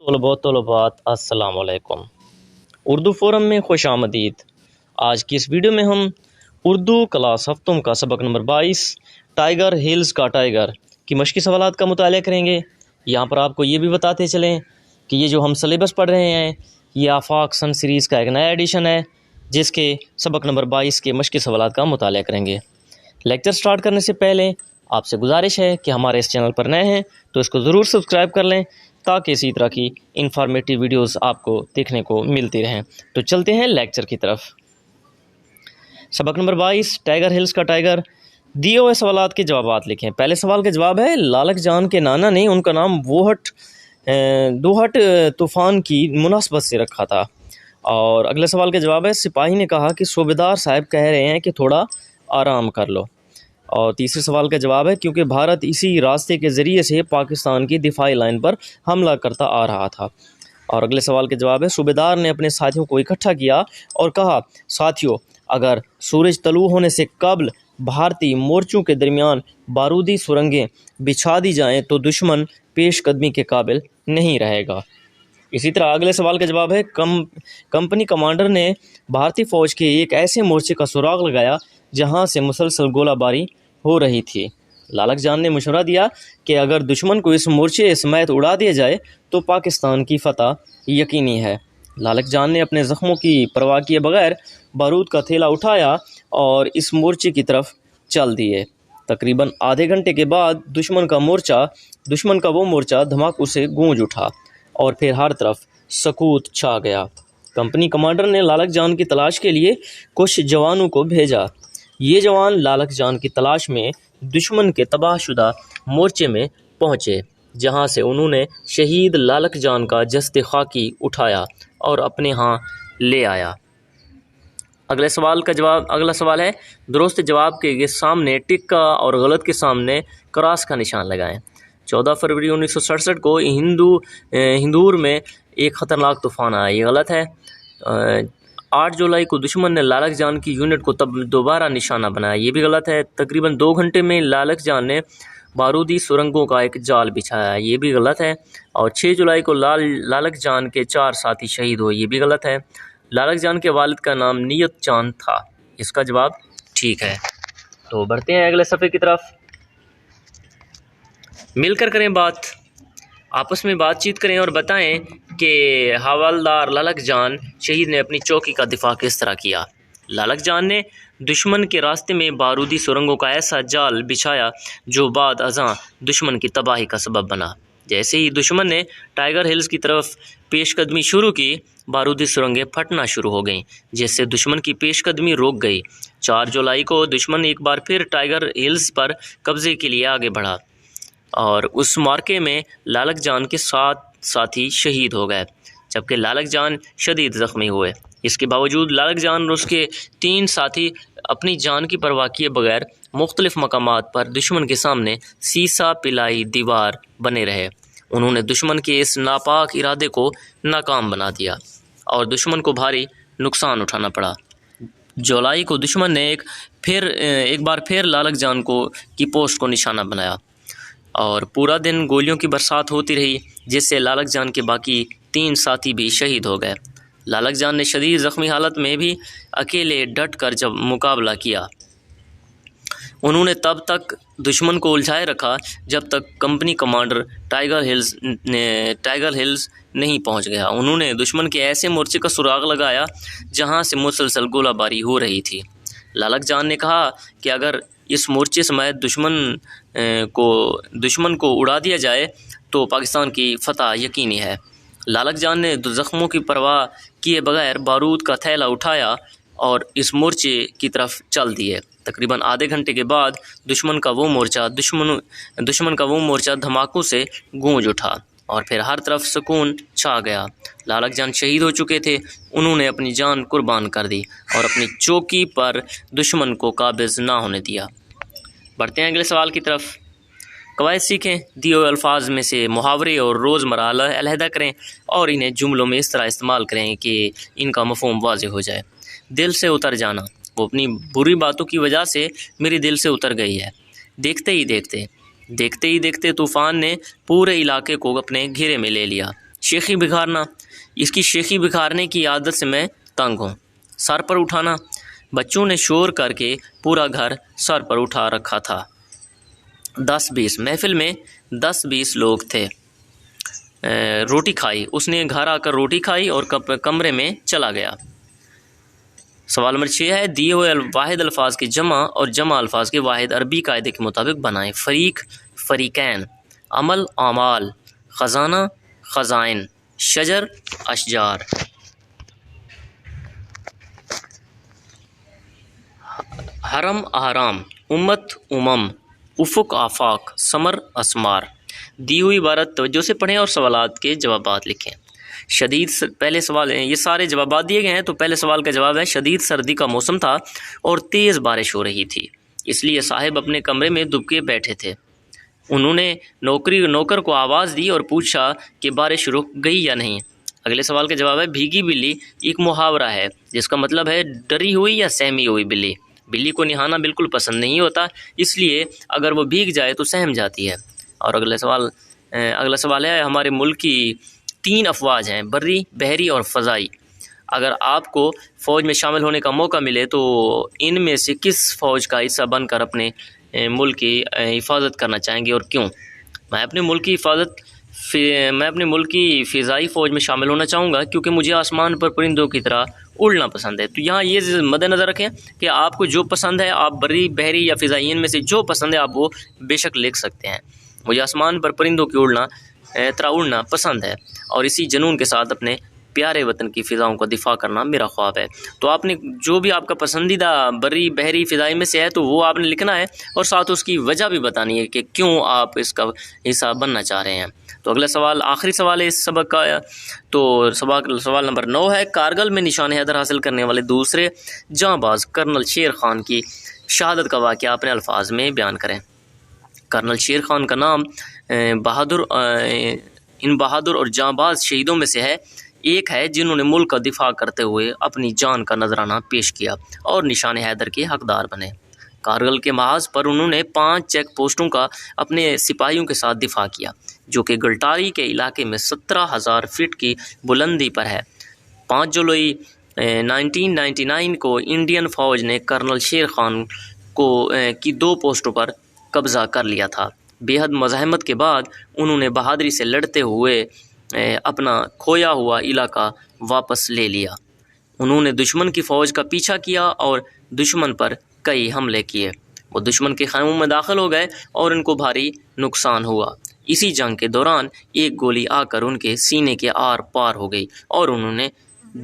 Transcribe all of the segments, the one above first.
तलबात अस्सलाम वालेकुम। उर्दू फोरम में खुश आमदीद। आज की इस वीडियो में हम उर्दू क्लास हफ्तों का सबक नंबर 22 टाइगर हिल्स का टाइगर की मशक़ी सवालात का मुताला करेंगे। यहाँ पर आपको ये भी बताते चलें कि ये जो हम सिलेबस पढ़ रहे हैं ये आफाक सन सीरीज़ का एक नया एडिशन है जिसके सबक नंबर 22 के मशक़ी सवालात का मुताला करेंगे। लेक्चर स्टार्ट करने से पहले आपसे गुजारिश है कि हमारे इस चैनल पर नए हैं तो इसको ज़रूर सब्सक्राइब कर लें ताकि इसी तरह की इंफॉर्मेटिव वीडियोस आपको देखने को मिलती रहें। तो चलते हैं लेक्चर की तरफ। सबक नंबर 22 टाइगर हिल्स का टाइगर। दिए हुए सवालात के जवाबात लिखें। पहले सवाल का जवाब है लालक जान के नाना ने उनका नाम दोहट तूफ़ान की मुनासबत से रखा था। और अगले सवाल का जवाब है सिपाही ने कहा कि सूबेदार साहब कह रहे हैं कि थोड़ा आराम कर लो। और तीसरे सवाल का जवाब है क्योंकि भारत इसी रास्ते के ज़रिए से पाकिस्तान की दिफाई लाइन पर हमला करता आ रहा था। और अगले सवाल का जवाब है सूबेदार ने अपने साथियों को इकट्ठा किया और कहा साथियों अगर सूरज तलू होने से कबल भारतीय मोर्चों के दरमियान बारूदी सुरंगें बिछा दी जाएं तो दुश्मन पेशकदमी के काबिल नहीं रहेगा। इसी तरह अगले सवाल का जवाब है कंपनी कमांडर ने भारतीय फ़ौज के एक ऐसे मोर्चे का सुराग लगाया जहां से मुसलसल गोलाबारी हो रही थी। लालक जान ने मशवरा दिया कि अगर दुश्मन को इस मोर्चे समेत उड़ा दिया जाए तो पाकिस्तान की फतह यकीनी है। लालक जान ने अपने ज़ख्मों की परवाह किए बगैर बारूद का थैला उठाया और इस मोर्चे की तरफ चल दिए। तकरीबन आधे घंटे के बाद दुश्मन का वो मोर्चा धमाकों से गूंज उठा और फिर हर तरफ सकूत छा गया। कंपनी कमांडर ने लालक जान की तलाश के लिए कुछ जवानों को भेजा। ये जवान लालक जान की तलाश में दुश्मन के तबाहशुदा मोर्चे में पहुँचे जहाँ से उन्होंने शहीद लालक जान का जस्ते खाकी उठाया और अपने यहाँ ले आया। अगला सवाल है दुरुस्त जवाब के सामने टिक का और गलत के सामने क्रॉस का निशान लगाएं। 14 फरवरी 1967 को हिंदूर में एक ख़तरनाक तूफ़ान आया, ये गलत है। 8 जुलाई को दुश्मन ने लालक जान की यूनिट को तब दोबारा निशाना बनाया, ये भी गलत है। तकरीबन 2 घंटे में लालक जान ने बारूदी सुरंगों का एक जाल बिछाया, ये भी गलत है। और 6 जुलाई को लालक जान के 4 साथी शहीद हुए, ये भी गलत है। लालक जान के वालिद का नाम नियत चांद था, इसका जवाब ठीक है। तो बढ़ते हैं अगले सफ़े की तरफ। मिलकर करें बात, आपस में बातचीत करें और बताएं कि हवलदार लालक जान शहीद ने अपनी चौकी का दिफा किस तरह किया। लालक जान ने दुश्मन के रास्ते में बारूदी सुरंगों का ऐसा जाल बिछाया जो बाद अज़ां दुश्मन की तबाही का सबब बना। जैसे ही दुश्मन ने टाइगर हिल्स की तरफ पेशकदमी शुरू की बारूदी सुरंगें फटना शुरू हो गईं जिससे दुश्मन की पेशकदमी रुक गई। 4 जुलाई को दुश्मन एक बार फिर टाइगर हिल्स पर कब्ज़े के लिए आगे बढ़ा और उस मार्के में लालक जान के 7 साथी शहीद हो गए जबकि लालक जान शदीद ज़ख्मी हुए। इसके बावजूद लालक जान और उसके 3 साथी अपनी जान की परवाह किए बगैर मुख्तलिफ़ मकामात पर दुश्मन के सामने सीसा पिलाई दीवार बने रहे। उन्होंने दुश्मन के इस नापाक इरादे को नाकाम बना दिया और दुश्मन को भारी नुकसान उठाना पड़ा। जुलाई को दुश्मन ने एक बार फिर लालक जान की पोस्ट को निशाना बनाया और पूरा दिन गोलियों की बरसात होती रही जिससे लालक जान के बाकी 3 साथी भी शहीद हो गए। लालक जान ने शदीद ज़ख्मी हालत में भी अकेले डट कर जब मुकाबला किया। उन्होंने तब तक दुश्मन को उलझाए रखा जब तक कंपनी कमांडर टाइगर हिल्स नहीं पहुंच गया। उन्होंने दुश्मन के ऐसे मोर्चे का सुराग लगाया जहां से मुसलसल गोलाबारी हो रही थी। लालक जान ने कहा कि अगर इस मोर्चे समेत दुश्मन को उड़ा दिया जाए तो पाकिस्तान की फतह यकीनी है। लालक जान ने ज़ख्मों की परवाह किए बगैर बारूद का थैला उठाया और इस मोर्चे की तरफ चल दिए। तकरीबन आधे घंटे के बाद दुश्मन का वो मोर्चा धमाकों से गूंज उठा और फिर हर तरफ सुकून छा गया। लालक जान शहीद हो चुके थे, उन्होंने अपनी जान कुर्बान कर दी और अपनी चौकी पर दुश्मन को काबिज़ ना होने दिया। बढ़ते हैं अगले सवाल की तरफ। कवायद सीखें। दिए हुए अल्फाज में से मुहावरे और रोज़मर्रा अलहदा करें और इन्हें जुमलों में इस तरह इस्तेमाल करें कि इनका मफ़हूम वाज़ेह हो जाए। दिल से उतर जाना, वो अपनी बुरी बातों की वजह से मेरे दिल से उतर गई है। देखते ही देखते तूफ़ान ने पूरे इलाके को अपने घेरे में ले लिया। شیخی بکھارنا، اس کی شیخی بکھارنے کی عادت سے میں تنگ ہوں۔ سر پر اٹھانا، بچوں نے شور کر کے پورا گھر سر پر اٹھا رکھا تھا۔ 10-20، محفل میں 10-20 لوگ تھے۔ روٹی کھائی، اس نے گھر آ کر روٹی کھائی اور کمرے میں چلا گیا۔ سوال نمبر 6 ہے، دیے ہوئے واحد الفاظ کی جمع اور جمع الفاظ کے واحد عربی قاعدے کے مطابق بنائیں۔ فریق، فریقین، عمل، اعمال، خزانہ، خزائن، شجر، اشجار۔ حرم، احرام، امت، امم، افق، آفاق، ثمر، اسمار۔ دی ہوئی عبارت توجہ سے پڑھیں اور سوالات کے جوابات لکھیں۔ شدید پہلے سوال ہیں، یہ سارے جوابات دیے گئے ہیں، تو پہلے سوال کا جواب ہے شدید سردی کا موسم تھا اور تیز بارش ہو رہی تھی، اس لیے صاحب اپنے کمرے میں دبکے بیٹھے تھے۔ انہوں نے نوکر کو آواز دی اور پوچھا کہ بارش رک گئی یا نہیں۔ اگلے سوال کا جواب ہے بھیگی بلی ایک محاورہ ہے جس کا مطلب ہے ڈری ہوئی یا سہمی ہوئی بلی۔ بلی کو نہانا بالکل پسند نہیں ہوتا، اس لیے اگر وہ بھیگ جائے تو سہم جاتی ہے۔ اور اگلا سوال ہے ہمارے ملک کی 3 افواج ہیں، بری، بحری اور فضائی۔ اگر آپ کو فوج میں شامل ہونے کا موقع ملے تو ان میں سے کس فوج کا حصہ بن کر اپنے ملک کی حفاظت کرنا چاہیں گے اور کیوں؟ میں اپنے ملک کی فضائی فوج میں شامل ہونا چاہوں گا کیونکہ مجھے آسمان پر پرندوں کی طرح اڑنا پسند ہے۔ تو یہاں یہ مد نظر رکھیں کہ آپ کو جو پسند ہے، آپ بری، بحری یا فضائی، ان میں سے جو پسند ہے آپ وہ بے شک لکھ سکتے ہیں۔ مجھے آسمان پر پرندوں کی طرح اڑنا پسند ہے اور اسی جنون کے ساتھ اپنے پیارے وطن کی فضاؤں کا دفاع کرنا میرا خواب ہے۔ تو آپ نے جو بھی آپ کا پسندیدہ بری، بحری، فضائی میں سے ہے تو وہ آپ نے لکھنا ہے اور ساتھ اس کی وجہ بھی بتانی ہے کہ کیوں آپ اس کا حصہ بننا چاہ رہے ہیں۔ تو اگلا سوال آخری سوال ہے اس سبق کا، تو سوال نمبر 9 ہے، کارگل میں نشان حیدر حاصل کرنے والے دوسرے جاں باز کرنل شیر خان کی شہادت کا واقعہ اپنے الفاظ میں بیان کریں۔ کرنل شیر خان کا نام ان بہادر اور جاں باز شہیدوں میں سے ایک ہے جنہوں نے ملک کا دفاع کرتے ہوئے اپنی جان کا نذرانہ پیش کیا اور نشان حیدر کے حقدار بنے۔ کارگل کے محاذ پر انہوں نے 5 چیک پوسٹوں کا اپنے سپاہیوں کے ساتھ دفاع کیا جو کہ گلٹاری کے علاقے میں 17,000 فٹ کی بلندی پر ہے۔ 5 جولائی 1999 کو انڈین فوج نے کرنل شیر خان کی 2 پوسٹوں پر قبضہ کر لیا تھا۔ بے حد مزاحمت کے بعد انہوں نے بہادری سے لڑتے ہوئے اپنا کھویا ہوا علاقہ واپس لے لیا۔ انہوں نے دشمن کی فوج کا پیچھا کیا اور دشمن پر کئی حملے کیے۔ وہ دشمن کے خیموں میں داخل ہو گئے اور ان کو بھاری نقصان ہوا۔ اسی جنگ کے دوران ایک گولی آ کر ان کے سینے کے آر پار ہو گئی اور انہوں نے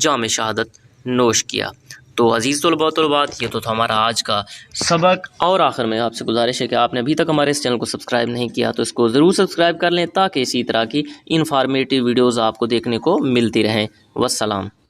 جام شہادت نوش کیا۔ تو عزیز طلباء و طالبات، یہ تو تھا ہمارا آج کا سبق، اور آخر میں آپ سے گزارش ہے کہ آپ نے ابھی تک ہمارے اس چینل کو سبسکرائب نہیں کیا تو اس کو ضرور سبسکرائب کر لیں تاکہ اسی طرح کی انفارمیٹیو ویڈیوز آپ کو دیکھنے کو ملتی رہیں۔ والسلام۔